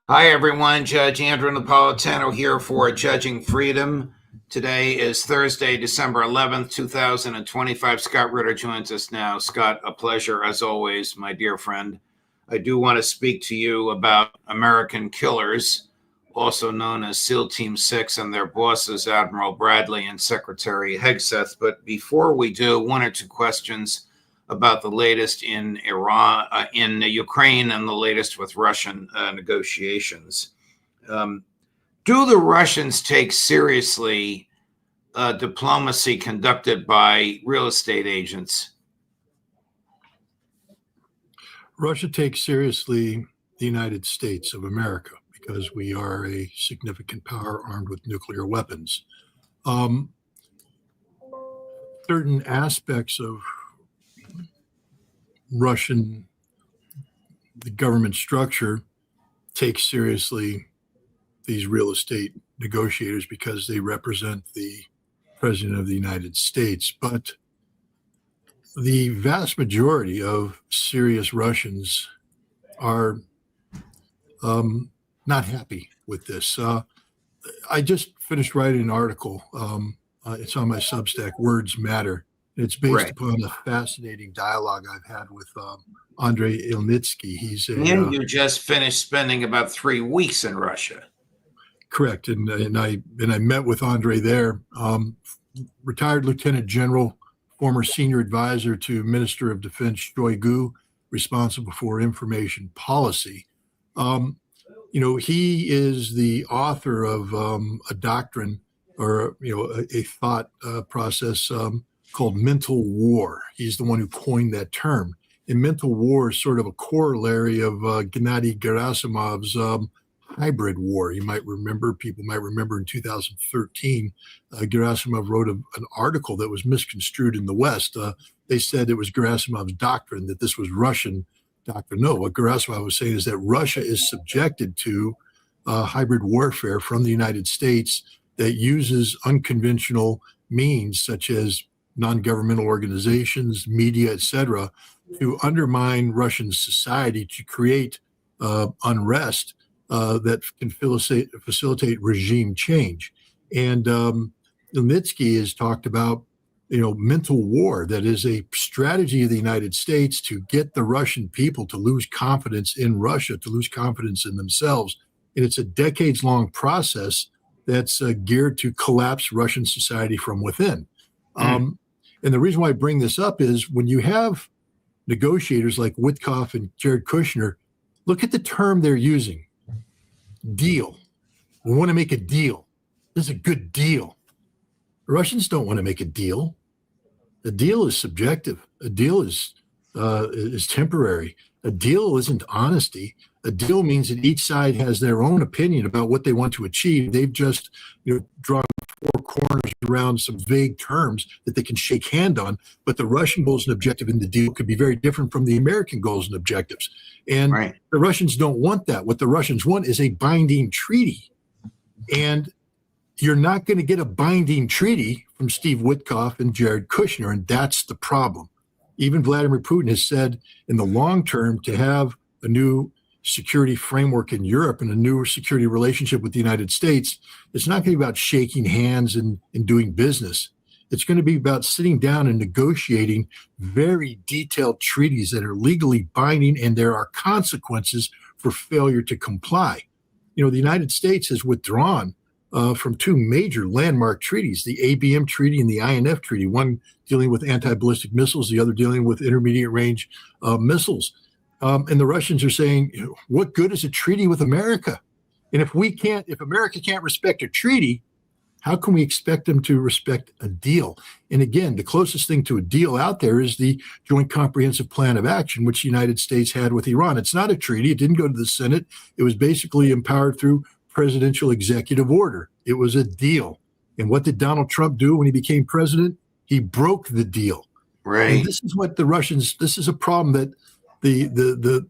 Hi, everyone. Judge Andrew Napolitano here for Judging Freedom. Today is Thursday, December 11th, 2025. Scott Ritter joins us now. Scott, a pleasure as always, my dear friend. I do want to speak to you about American killers, also known as SEAL Team 6 and their bosses, Admiral Bradley and Secretary Hegseth. But before we do, one or two questions about the latest in in Ukraine, and the latest with Russian negotiations. Do the Russians take seriously diplomacy conducted by real estate agents? Russia takes seriously the United States of America because we are a significant power armed with nuclear weapons. Certain aspects of the government structure take seriously these real estate negotiators because they represent the President of the United States. But the vast majority of serious Russians are not happy with this. I just finished writing an article. It's on my Substack, Words Matter. It's based upon a fascinating dialogue I've had with Andrei Ilnitsky. And you just finished spending about 3 weeks in Russia. Correct, and I met with Andrei there. Retired Lieutenant General, former senior advisor to Minister of Defense Shoigu, responsible for information policy. He is the author of a doctrine or a thought process called mental war. He's the one who coined that term. And mental war is sort of a corollary of Gennady Gerasimov's hybrid war. People might remember in 2013, Gerasimov wrote an article that was misconstrued in the West. They said it was Gerasimov's doctrine, that this was Russian doctrine. No, what Gerasimov was saying is that Russia is subjected to hybrid warfare from the United States that uses unconventional means such as non-governmental organizations, media, etc., to undermine Russian society, to create unrest that can facilitate regime change. And Ilnitsky has talked about, mental war. That is a strategy of the United States to get the Russian people to lose confidence in Russia, to lose confidence in themselves. And it's a decades-long process that's geared to collapse Russian society from within. And the reason why I bring this up is when you have negotiators like Witkoff and Jared Kushner, look at the term they're using. Deal. We want to make a deal. This is a good deal. The Russians don't want to make a deal. A deal is subjective. A deal is temporary. A deal isn't honesty. A deal means that each side has their own opinion about what they want to achieve. They've just drawn four corners around some vague terms that they can shake hand on. But the Russian goals and objective in the deal could be very different from the American goals and objectives. And the Russians don't want that. What the Russians want is a binding treaty. And you're not going to get a binding treaty from Steve Witkoff and Jared Kushner, and that's the problem. Even Vladimir Putin has said in the long term, to have a new security framework in Europe and a new security relationship with the United States, it's not going to be about shaking hands and doing business. It's going to be about sitting down and negotiating very detailed treaties that are legally binding, and there are consequences for failure to comply. The United States has withdrawn from two major landmark treaties, the ABM Treaty and the INF Treaty, one dealing with anti-ballistic missiles, the other dealing with intermediate range missiles. And the Russians are saying, what good is a treaty with America? And if America can't respect a treaty, how can we expect them to respect a deal? And again, the closest thing to a deal out there is the Joint Comprehensive Plan of Action, which the United States had with Iran. It's not a treaty. It didn't go to the Senate. It was basically empowered through presidential executive order. It was a deal. And what did Donald Trump do when he became president? He broke the deal. Right. And this is what this is a problem that the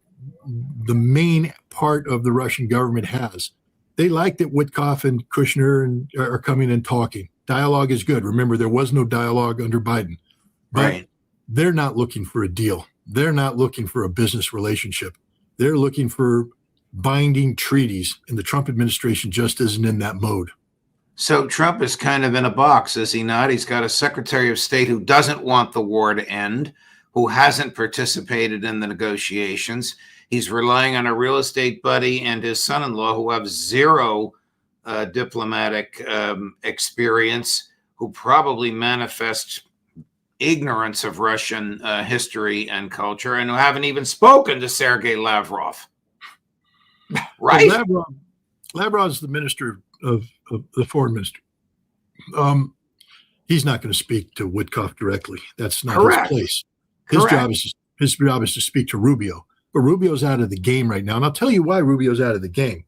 main part of the Russian government has. They like that Witkoff and Kushner are coming and talking. Dialogue is good. Remember, there was no dialogue under Biden. But they're not looking for a deal. They're not looking for a business relationship. They're looking for binding treaties, and the Trump administration just isn't in that mode. So Trump is kind of in a box, is he not? He's got a Secretary of State who doesn't want the war to end, who hasn't participated in the negotiations. He's relying on a real estate buddy and his son-in-law who have zero diplomatic experience, who probably manifest ignorance of Russian history and culture, and who haven't even spoken to Sergei Lavrov. Right? Well, Lavrov is the minister of the foreign minister. He's not going to speak to Witkoff directly. That's not Correct. his place. Correct. His job is to speak to Rubio. But Rubio's out of the game right now. And I'll tell you why Rubio's out of the game.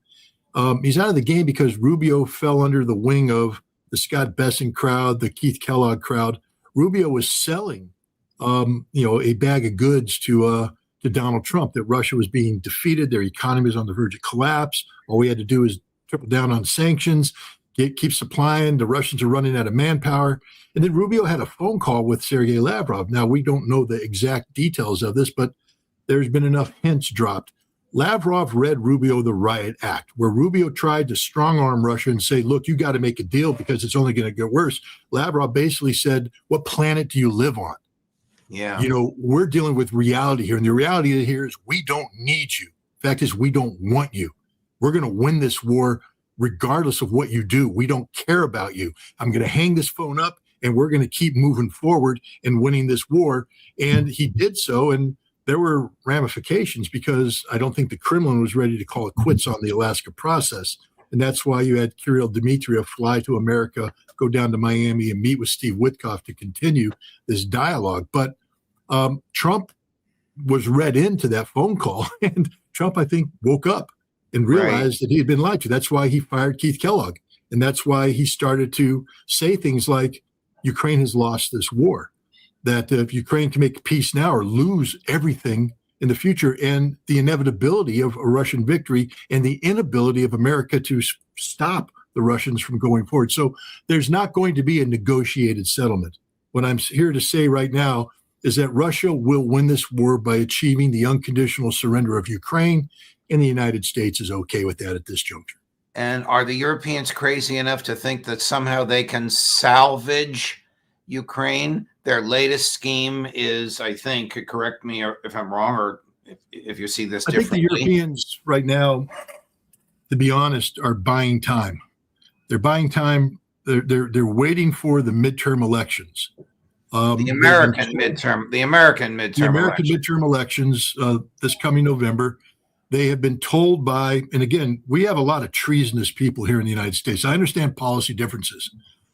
He's out of the game because Rubio fell under the wing of the Scott Bessent crowd, the Keith Kellogg crowd. Rubio was selling, a bag of goods to Donald Trump, that Russia was being defeated, their economy was on the verge of collapse. All we had to do is triple down on sanctions, keep supplying. The Russians are running out of manpower. And then Rubio had a phone call with Sergei Lavrov. Now, we don't know the exact details of this, but there's been enough hints dropped. Lavrov read Rubio the riot act, where Rubio tried to strong-arm Russia and say, look, you got to make a deal because it's only going to get worse. Lavrov basically said, what planet do you live on? Yeah. We're dealing with reality here. And the reality here is we don't need you. Fact is, we don't want you. We're going to win this war regardless of what you do. We don't care about you. I'm going to hang this phone up and we're going to keep moving forward and winning this war. And he did so. And there were ramifications because I don't think the Kremlin was ready to call it quits on the Alaska process. And that's why you had Kirill Dmitriev fly to America, go down to Miami and meet with Steve Witkoff to continue this dialogue. But Trump was read into that phone call, and Trump, I think, woke up and realized that he had been lied to. That's why he fired Keith Kellogg. And that's why he started to say things like, Ukraine has lost this war, that if Ukraine can make peace now or lose everything in the future, and the inevitability of a Russian victory and the inability of America to stop the Russians from going forward. So there's not going to be a negotiated settlement. What I'm here to say right now is that Russia will win this war by achieving the unconditional surrender of Ukraine, and the United States is okay with that at this juncture. And are the Europeans crazy enough to think that somehow they can salvage Ukraine? Their latest scheme is, I think, correct me if I'm wrong, or if you see this differently. I think the Europeans right now, to be honest, are buying time. They're buying time. They're waiting for the midterm elections. The American midterm elections this coming November. They have been told by, and again, we have a lot of treasonous people here in the United States. I understand policy differences.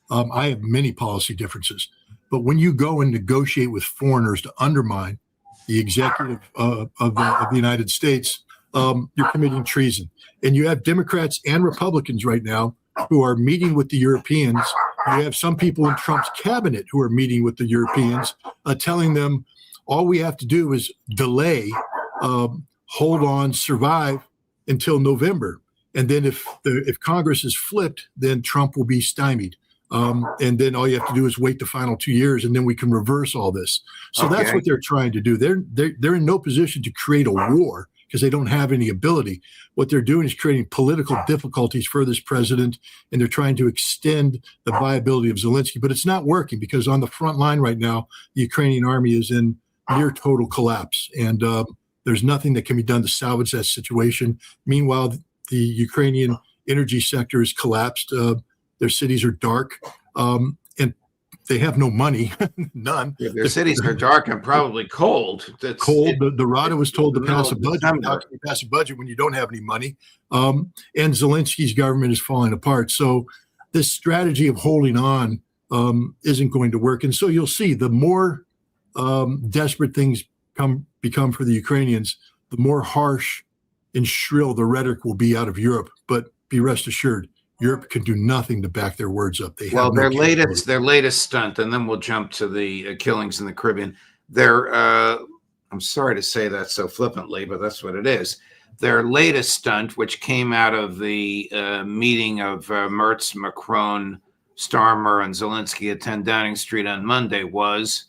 I have many policy differences. But when you go and negotiate with foreigners to undermine the executive of the United States, you're committing treason. And you have Democrats and Republicans right now who are meeting with the Europeans. You have some people in Trump's cabinet who are meeting with the Europeans, telling them all we have to do is delay, hold on, survive until November. And then if Congress is flipped, then Trump will be stymied. And then all you have to do is wait the final 2 years, and then we can reverse all this. So that's what they're trying to do. They're in no position to create a war because they don't have any ability. What they're doing is creating political difficulties for this president, and they're trying to extend the viability of Zelensky. But it's not working because on the front line right now, the Ukrainian army is in near total collapse, and there's nothing that can be done to salvage that situation. Meanwhile, the Ukrainian energy sector has collapsed. Their cities are dark, and they have no money, none. Yeah, their cities are dark and probably cold. The Rada was told to pass a budget. How can you pass a budget when you don't have any money? And Zelensky's government is falling apart. So this strategy of holding on isn't going to work. And so you'll see the more desperate things become for the Ukrainians, the more harsh and shrill the rhetoric will be out of Europe. But be rest assured, Europe can do nothing to back their words up. They have their latest stunt, and then we'll jump to the killings in the Caribbean. I'm sorry to say that so flippantly, but that's what it is. Their latest stunt, which came out of the meeting of Merz, Macron, Starmer, and Zelensky at 10 Downing Street on Monday, was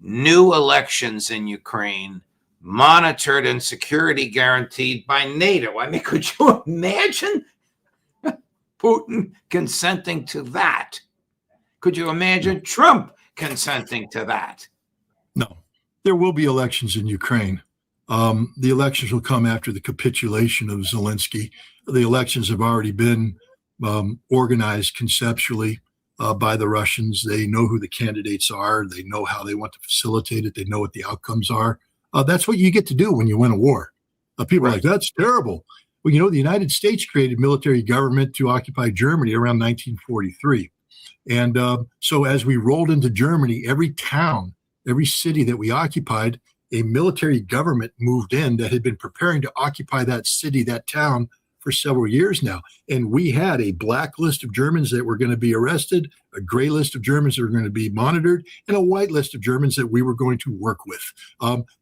new elections in Ukraine monitored and security guaranteed by NATO. I mean, could you imagine Putin consenting to that? Could you imagine Trump consenting to that? No, there will be elections in Ukraine. The elections will come after the capitulation of Zelensky. The elections have already been organized conceptually by the Russians. They know who the candidates are. They know how they want to facilitate it. They know what the outcomes are. That's what you get to do when you win a war. People are like, that's terrible. Well, the United States created military government to occupy Germany around 1943. And so as we rolled into Germany, every town, every city that we occupied, a military government moved in that had been preparing to occupy that city, that town, for several years now. And we had a black list of Germans that were going to be arrested, a gray list of Germans that were going to be monitored, and a white list of Germans that we were going to work with.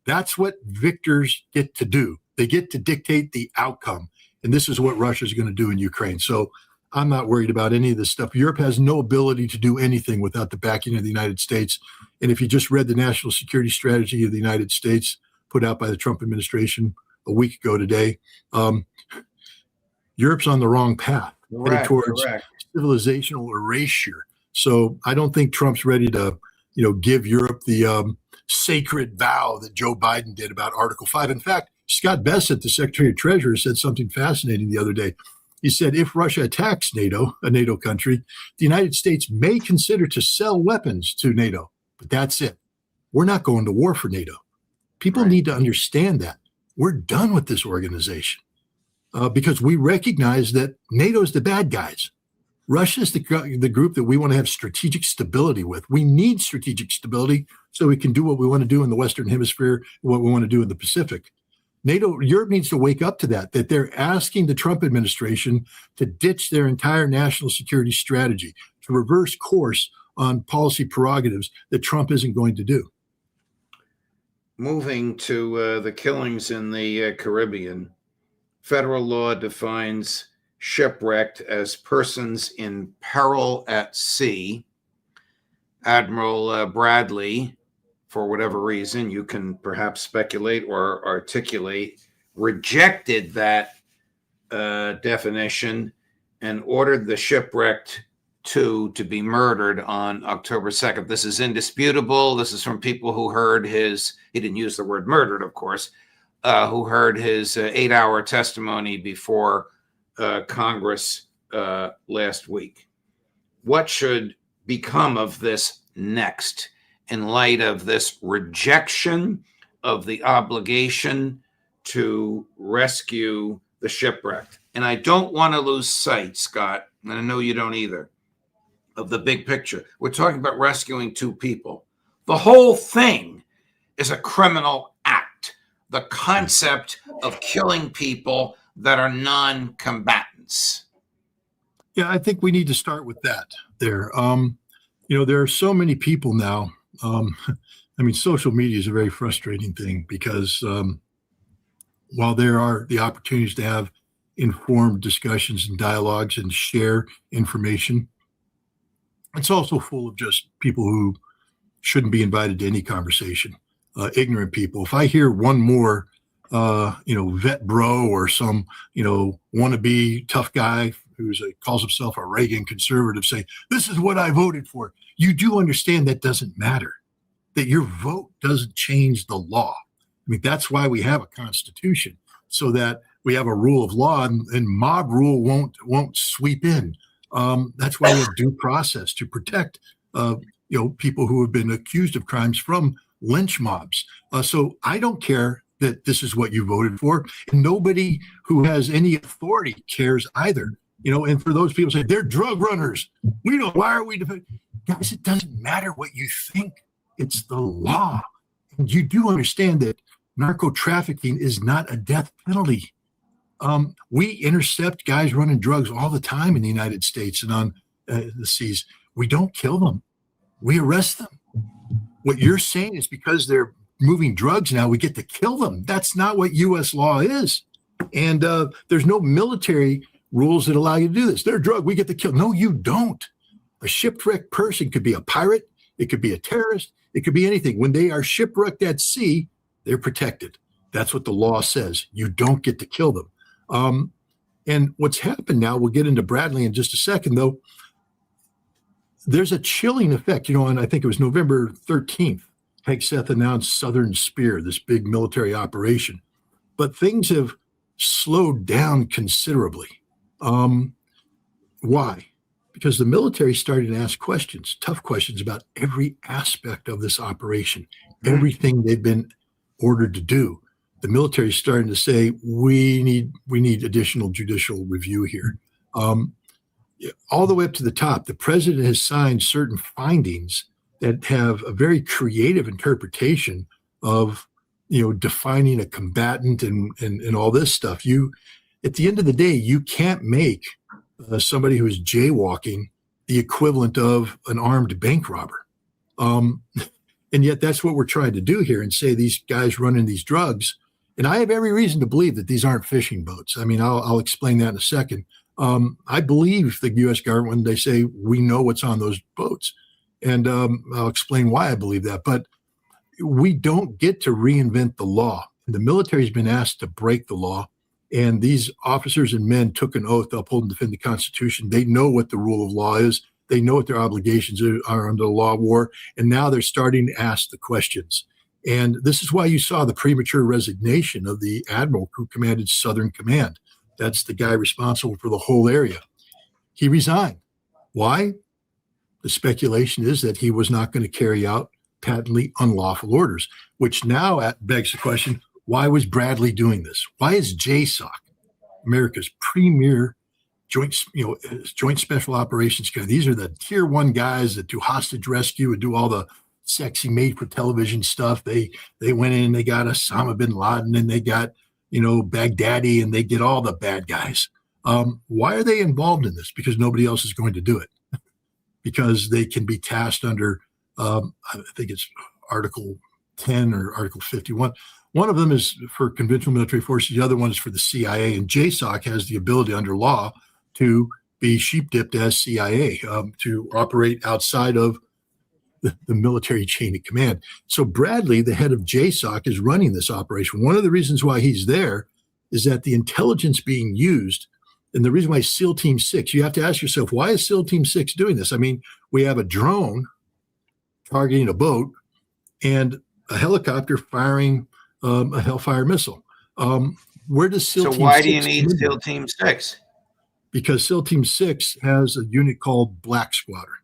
That's what victors get to do. They get to dictate the outcome. And this is what Russia is going to do in Ukraine. So I'm not worried about any of this stuff. Europe has no ability to do anything without the backing of the United States. And if you just read the national security strategy of the United States put out by the Trump administration a week ago today, Europe's on the wrong path, headed towards civilizational erasure. So I don't think Trump's ready to, give Europe the sacred vow that Joe Biden did about Article 5. In fact, Scott Bessent, the Secretary of Treasury, said something fascinating the other day. He said, if Russia attacks NATO, a NATO country, the United States may consider to sell weapons to NATO, but that's it. We're not going to war for NATO. People need to understand that. We're done with this organization because we recognize that NATO is the bad guys. Russia is the group that we want to have strategic stability with. We need strategic stability so we can do what we want to do in the Western Hemisphere, what we want to do in the Pacific. Europe needs to wake up to that they're asking the Trump administration to ditch their entire national security strategy, to reverse course on policy prerogatives that Trump isn't going to do. Moving to the killings in the Caribbean, federal law defines shipwrecked as persons in peril at sea. Admiral Bradley, for whatever reason, you can perhaps speculate or articulate, rejected that definition and ordered the shipwrecked to be murdered on October 2nd. This is indisputable. This is from people who heard he didn't use the word murdered, of course, who heard his 8-hour testimony before Congress last week. What should become of this next in light of this rejection of the obligation to rescue the shipwrecked? And I don't want to lose sight, Scott, and I know you don't either, of the big picture. We're talking about rescuing 2 people. The whole thing is a criminal act. The concept of killing people that are non-combatants. Yeah, I think we need to start with that there. There are so many people now. Social media is a very frustrating thing because while there are the opportunities to have informed discussions and dialogues and share information, it's also full of just people who shouldn't be invited to any conversation, ignorant people. If I hear one more, vet bro or some, wannabe tough guy who calls himself a Reagan conservative say, this is what I voted for, you do understand that doesn't matter, that your vote doesn't change the law. That's why we have a constitution, so that we have a rule of law and mob rule won't sweep in. That's why we have due process to protect, people who have been accused of crimes from lynch mobs. So I don't care that this is what you voted for. And nobody who has any authority cares either. And for those people say they're drug runners, why are we defending? Guys, it doesn't matter what you think. It's the law. And you do understand that narco trafficking is not a death penalty. We intercept guys running drugs all the time in the United States and on the seas. We don't kill them. We arrest them. What you're saying is because they're moving drugs now, we get to kill them. That's not what U.S. law is. And there's no military rules that allow you to do this. They're a drug, we get to kill. No, you don't. A shipwrecked person could be a pirate. It could be a terrorist. It could be anything. When they are shipwrecked at sea, they're protected. That's what the law says. You don't get to kill them. And what's happened now, we'll get into Bradley in just a second, though. There's a chilling effect, and I think it was November 13th, Hegseth announced Southern Spear, this big military operation. But things have slowed down considerably. Why? Because the military started to ask questions, tough questions about every aspect of this operation, everything they've been ordered to do. The military is starting to say, we need additional judicial review here. All the way up to the top, the president has signed certain findings that have a very creative interpretation of, defining a combatant and all this stuff. At the end of the day, you can't make somebody who is jaywalking the equivalent of an armed bank robber. And yet that's what we're trying to do here and say these guys running these drugs. And I have every reason to believe that these aren't fishing boats. I mean, I'll explain that in a second. I believe the U.S. government when they say we know what's on those boats. And I'll explain why I believe that. But we don't get to reinvent the law. The military has been asked to break the law. And these officers and men took an oath to uphold and defend the Constitution. They know what the rule of law is. They know what their obligations are under the law of war. And now they're starting to ask the questions. And this is why you saw the premature resignation of the admiral who commanded Southern Command. That's the guy responsible for the whole area. He resigned. Why? The speculation is that he was not going to carry out patently unlawful orders, which now begs the question, why was Bradley doing this? Why is JSOC, America's premier joint special operations guy? These are the tier 1 guys that do hostage rescue and do all the sexy made for television stuff. They went in and they got Osama bin Laden and they got, Baghdadi, and they get all the bad guys. Why are they involved in this? Because nobody else is going to do it. Because they can be tasked under, I think it's Article 10 or Article 51. One of them is for conventional military forces. The other one is for the CIA. And JSOC has the ability under law to be sheep-dipped as CIA, to operate outside of the military chain of command. So Bradley, the head of JSOC, is running this operation. One of the reasons why he's there is that the intelligence being used, and the reason why SEAL Team 6, you have to ask yourself, why is SEAL Team 6 doing this? I mean, we have a drone targeting a boat and a helicopter firing a Hellfire missile. Where does SEAL Team 6? So why do you need SEAL Team 6? Because SEAL Team 6 has a unit called Black Squadron.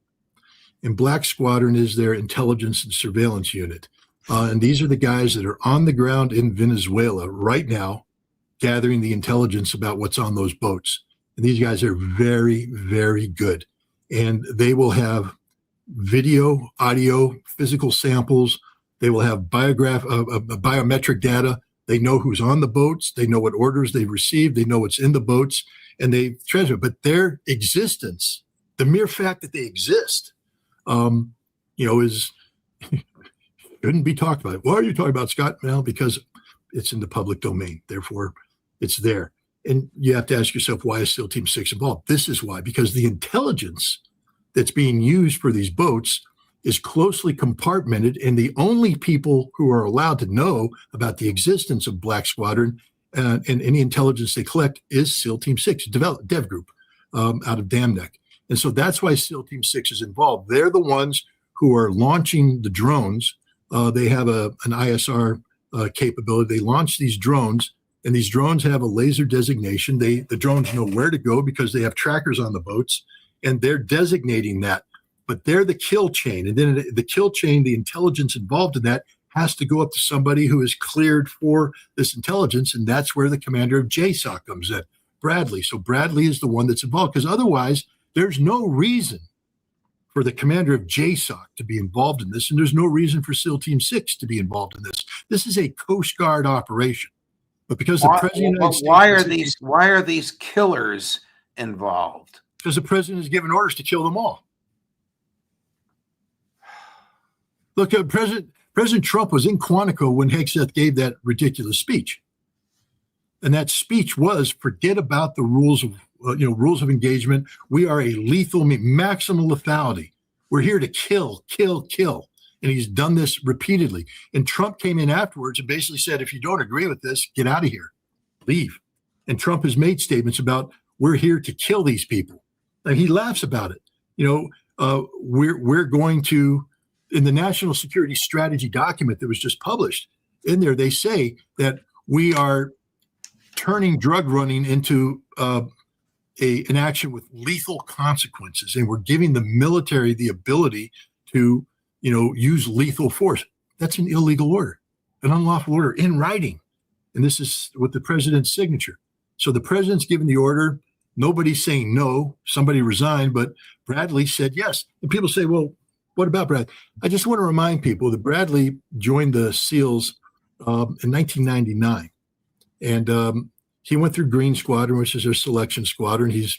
And Black Squadron is their intelligence and surveillance unit. And these are the guys that are on the ground in Venezuela right now, gathering the intelligence about what's on those boats. And these guys are very, very good. And they will have video, audio, physical samples. They will have biometric data. They know who's on the boats. They know what orders they've received. They know what's in the boats. And they transmit. But their existence, the mere fact that they exist, shouldn't be talked about. Why are you talking about, Scott? Well, because it's in the public domain. Therefore, it's there. And you have to ask yourself, why is SEAL Team 6 involved? This is why, because the intelligence that's being used for these boats is closely compartmented, and the only people who are allowed to know about the existence of Black Squadron and any intelligence they collect is SEAL Team 6, dev group out of Dam Neck. And so that's why SEAL Team 6 is involved. They're the ones who are launching the drones. They have an ISR capability. They launch these drones, and these drones have a laser designation. The drones know where to go because they have trackers on the boats, and they're designating that. But they're the kill chain. And then the kill chain, the intelligence involved in that has to go up to somebody who is cleared for this intelligence, and that's where the commander of JSOC comes in, Bradley. So Bradley is the one that's involved, because otherwise there's no reason for the commander of JSOC to be involved in this, and there's no reason for SEAL Team 6 to be involved in this. This is a Coast Guard operation. But because the president of the United States, why are these killers involved? Because the president has given orders to kill them all. Look, President Trump was in Quantico when Hegseth gave that ridiculous speech. And that speech was, forget about the rules of engagement. We are a lethal, maximum lethality. We're here to kill, kill, kill. And he's done this repeatedly. And Trump came in afterwards and basically said, if you don't agree with this, get out of here, leave. And Trump has made statements about, we're here to kill these people. And he laughs about it. We're going to, in the National Security Strategy document that was just published, in there they say that we are turning drug running into an action with lethal consequences, and we're giving the military the ability to, use lethal force. That's an illegal order, an unlawful order in writing, and this is with the president's signature. So the president's given the order. Nobody's saying no. Somebody resigned, but Bradley said yes. And people say, well, what about Bradley? I just want to remind people that Bradley joined the SEALs in 1999. And he went through Green Squadron, which is their selection squadron. He's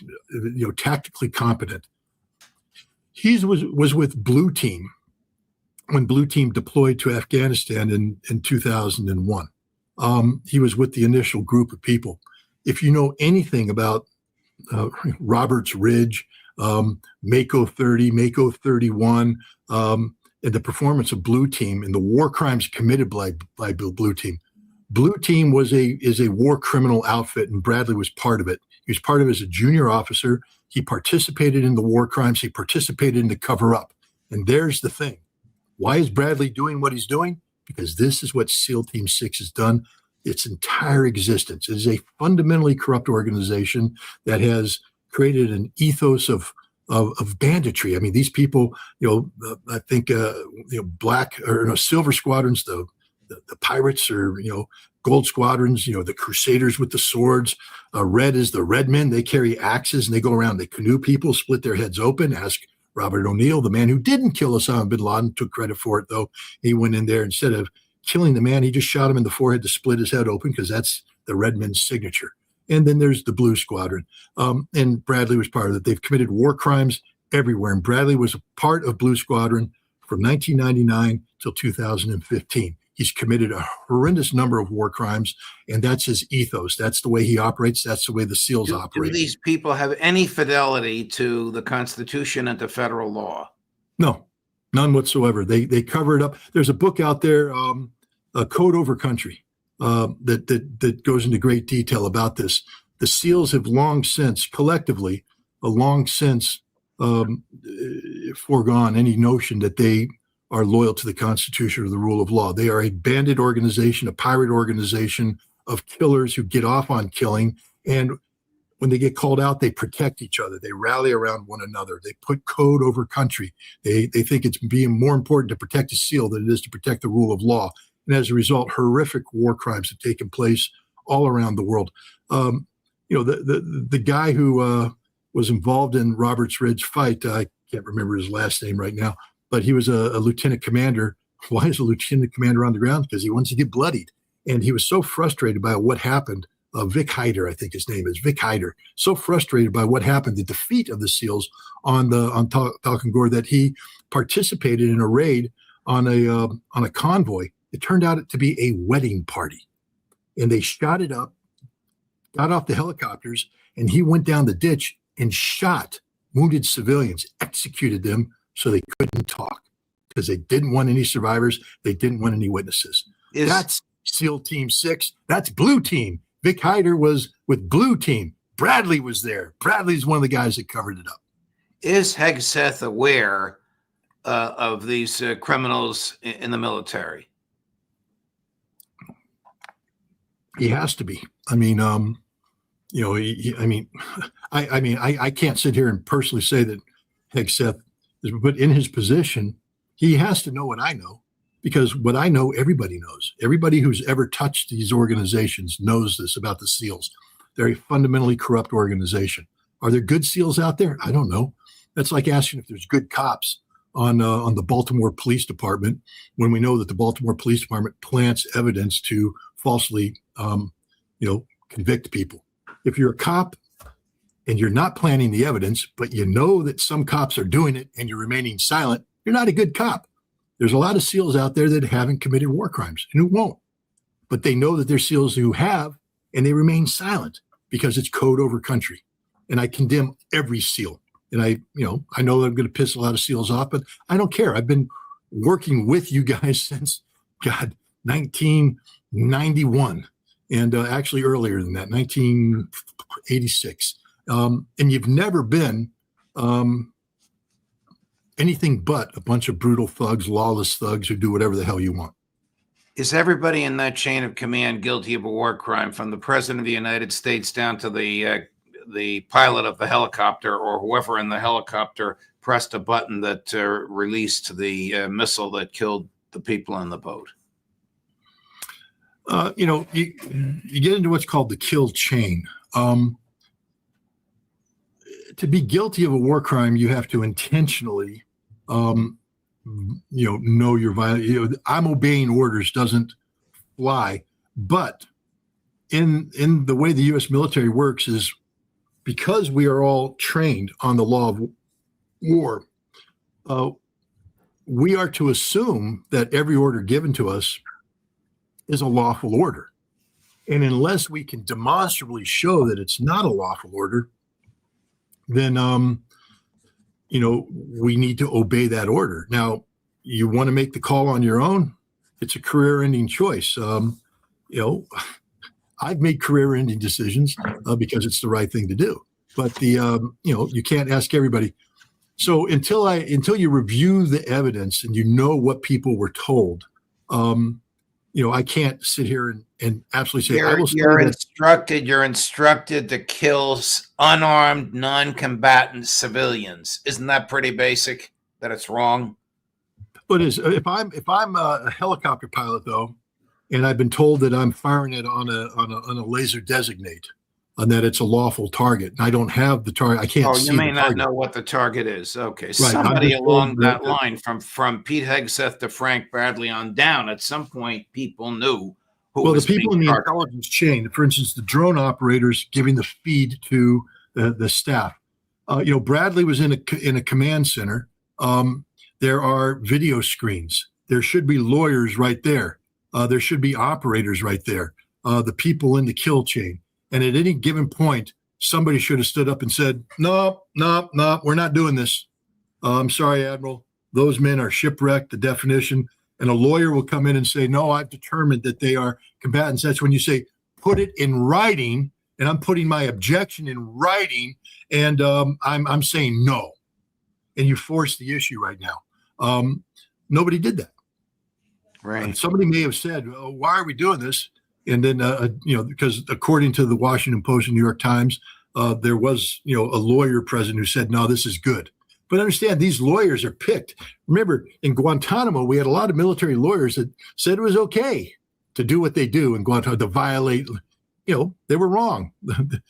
tactically competent. He was with Blue Team when Blue Team deployed to Afghanistan in 2001. He was with the initial group of people. If you know anything about Roberts Ridge, Mako 30, Mako 31, and the performance of Blue Team and the war crimes committed by Blue Team. Blue Team is a war criminal outfit, and Bradley was part of it. He was part of it as a junior officer. He participated in the war crimes. He participated in the cover-up. And there's the thing. Why is Bradley doing what he's doing? Because this is what SEAL Team 6 has done its entire existence. It is a fundamentally corrupt organization that has created an ethos of banditry. I mean, these people, I think, black or silver squadrons, the pirates, or gold squadrons, the crusaders with the swords. Red is the red men. They carry axes and they go around. They canoe people, split their heads open. Ask Robert O'Neill, the man who didn't kill Osama bin Laden, took credit for it, though. He went in there, instead of killing the man, he just shot him in the forehead to split his head open, because that's the red men's signature. And then there's the Blue Squadron. And Bradley was part of it. They've committed war crimes everywhere. And Bradley was a part of Blue Squadron from 1999 till 2015. He's committed a horrendous number of war crimes, and that's his ethos. That's the way he operates. That's the way the SEALs operate. Do these people have any fidelity to the Constitution and to federal law? No, none whatsoever. They cover it up. There's a book out there, Code Over Country, that goes into great detail about this. The SEALs have long since, collectively, foregone any notion that they are loyal to the Constitution or the rule of law. They are a bandit organization, a pirate organization of killers who get off on killing. And when they get called out, they protect each other. They rally around one another. They put code over country. They think it's being more important to protect a SEAL than it is to protect the rule of law. And as a result, horrific war crimes have taken place all around the world. The guy who was involved in Roberts Ridge fight, I can't remember his last name right now, but he was a lieutenant commander. Why is a lieutenant commander on the ground? Because he wants to get bloodied. And he was so frustrated by what happened. Vic Hyder, I think his name is, Vic Hyder, so frustrated by what happened, the defeat of the SEALs on Talcon Gore, that he participated in a raid on a convoy. It turned out to be a wedding party. And they shot it up, got off the helicopters, and he went down the ditch and shot wounded civilians, executed them, so they couldn't talk, because they didn't want any survivors. They didn't want any witnesses. That's SEAL Team 6. That's Blue Team. Vic Hyder was with Blue Team. Bradley was there. Bradley's one of the guys that covered it up. Is Hegseth aware of these criminals in the military? He has to be. I mean, I can't sit here and personally say that Hegseth is, but in his position, he has to know what I know, because what I know, everybody knows. Everybody who's ever touched these organizations knows this about the SEALs. They're a fundamentally corrupt organization. Are there good SEALs out there? I don't know. That's like asking if there's good cops on the Baltimore Police Department, when we know that the Baltimore Police Department plants evidence to falsely, convict people. If you're a cop and you're not planting the evidence, but you know that some cops are doing it and you're remaining silent, you're not a good cop. There's a lot of SEALs out there that haven't committed war crimes and who won't, but they know that there's SEALs who have, and they remain silent because it's code over country. And I condemn every SEAL. And I know that I'm going to piss a lot of SEAls off, but I don't care. I've been working with you guys since, God, 1991, and actually earlier than that, 1986. And you've never been anything but a bunch of brutal thugs, lawless thugs who do whatever the hell you want. Is everybody in that chain of command guilty of a war crime, from the president of the United States down to the pilot of the helicopter, or whoever in the helicopter pressed a button that released the missile that killed the people on the boat? You get into what's called the kill chain. To be guilty of a war crime, you have to intentionally, know you're violating. I'm obeying orders doesn't fly, but in the way the U.S. military works is because we are all trained on the law of war. We are to assume that every order given to us is a lawful order, and unless we can demonstrably show that it's not a lawful order, then we need to obey that order. Now, you want to make the call on your own, it's a career-ending choice. I've made career-ending decisions because it's the right thing to do. But you can't ask everybody. So until you review the evidence and you know what people were told, I can't sit here and absolutely say you're instructed to kill unarmed, non-combatant civilians. Isn't that pretty basic? That it's wrong? But if I'm a helicopter pilot though, and I've been told that I'm firing it on a laser designate, and that it's a lawful target, and I don't have the target, I can't see. You may not know what the target is. Okay, right. Somebody along that line, from Pete Hegseth to Frank Bradley on down, at some point, people knew who was the people in the targeted. Intelligence chain. For instance, the drone operators giving the feed to the staff. Bradley was in a command center. There are video screens. There should be lawyers right there. There should be operators right there. The people in the kill chain. And at any given point, somebody should have stood up and said, no, we're not doing this. I'm sorry, Admiral. Those men are shipwrecked, the definition. And a lawyer will come in and say, no, I've determined that they are combatants. That's when you say, put it in writing. And I'm putting my objection in writing. And I'm saying no. And you force the issue right now. Nobody did that. Right. And somebody may have said, why are we doing this? And then, because according to the Washington Post and New York Times, there was, a lawyer present who said, no, this is good. But understand, these lawyers are picked. Remember, in Guantanamo, we had a lot of military lawyers that said it was okay to do what they do in Guantanamo, to violate, they were wrong. The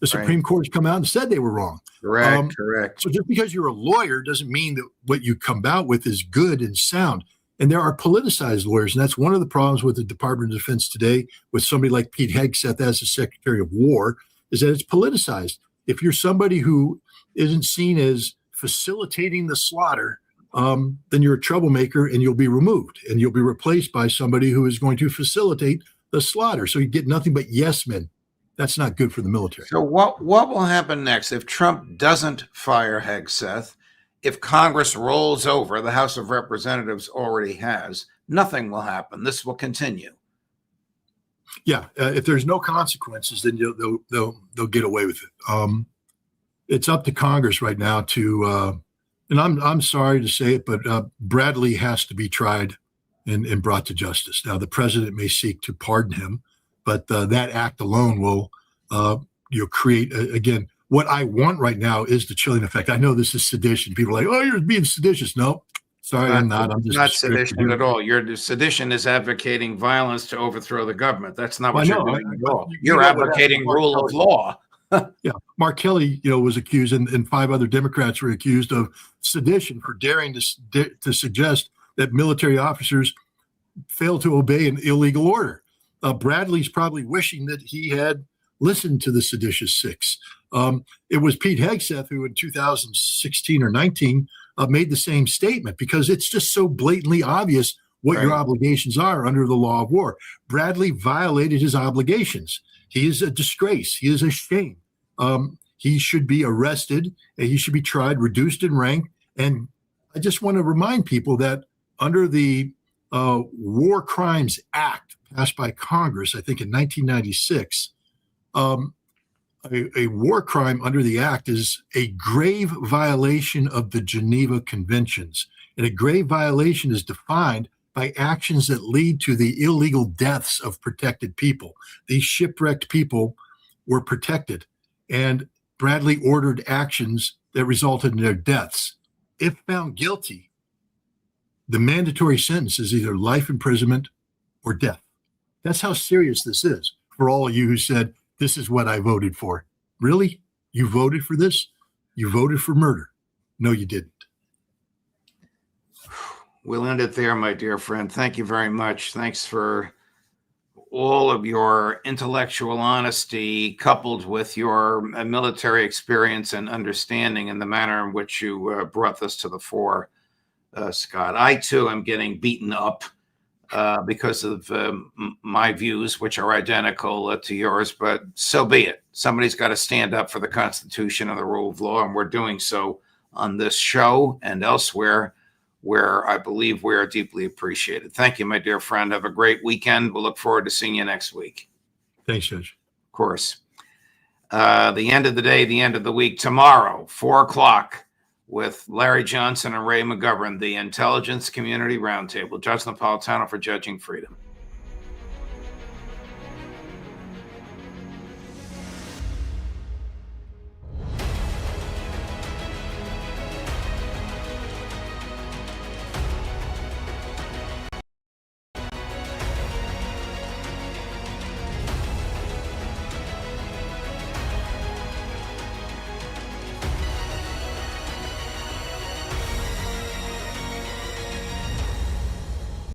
Supreme Court has come out and said they were wrong. Correct. So just because you're a lawyer doesn't mean that what you come out with is good and sound. And there are politicized lawyers, and that's one of the problems with the Department of Defense today, with somebody like Pete Hegseth as the Secretary of War, is that it's politicized. If you're somebody who isn't seen as facilitating the slaughter, then you're a troublemaker and you'll be removed, and you'll be replaced by somebody who is going to facilitate the slaughter. So you get nothing but yes men. That's not good for the military. So what will happen next if Trump doesn't fire Hegseth? If Congress rolls over, the House of Representatives already has, nothing will happen. This will continue. Yeah, if there's no consequences, then they'll get away with it. It's up to Congress right now to, and I'm sorry to say it, but Bradley has to be tried and brought to justice. Now, the president may seek to pardon him, but that act alone will create again. What I want right now is the chilling effect. I know this is sedition. People are like, oh, you're being seditious. No, sorry, I'm not. I'm just not sedition at all. Sedition is advocating violence to overthrow the government. That's not what you're doing at all. You're advocating rule of law. Yeah. Mark Kelly, was accused, and 5 other Democrats were accused of sedition for daring to suggest that military officers failed to obey an illegal order. Bradley's probably wishing that he had listened to the seditious 6. It was Pete Hegseth who in 2016 or 19 made the same statement, because it's just so blatantly obvious what your obligations are under the law of war. Bradley violated his obligations. He is a disgrace. He is a shame. He should be arrested, and he should be tried, reduced in rank. And I just want to remind people that under the War Crimes Act passed by Congress, I think in 1996, a war crime under the act is a grave violation of the Geneva Conventions. And a grave violation is defined by actions that lead to the illegal deaths of protected people. These shipwrecked people were protected, and Bradley ordered actions that resulted in their deaths. If found guilty, the mandatory sentence is either life imprisonment or death. That's how serious this is for all of you who said, this is what I voted for. Really? You voted for this? You voted for murder. No, you didn't. We'll end it there, my dear friend. Thank you very much. Thanks for all of your intellectual honesty coupled with your military experience and understanding and the manner in which you brought this to the fore, Scott. I, too, am getting beaten up because of my views, which are identical to yours, but so be it. Somebody's got to stand up for the Constitution and the rule of law, and we're doing so on this show and elsewhere, where I believe we are deeply appreciated. Thank you, my dear friend. Have a great weekend. We'll look forward to seeing you next week. Thanks, Judge. Of course. The end of the day, the end of the week, tomorrow, 4 o'clock, with Larry Johnson and Ray McGovern, the Intelligence Community Roundtable. Judge Napolitano for Judging Freedom.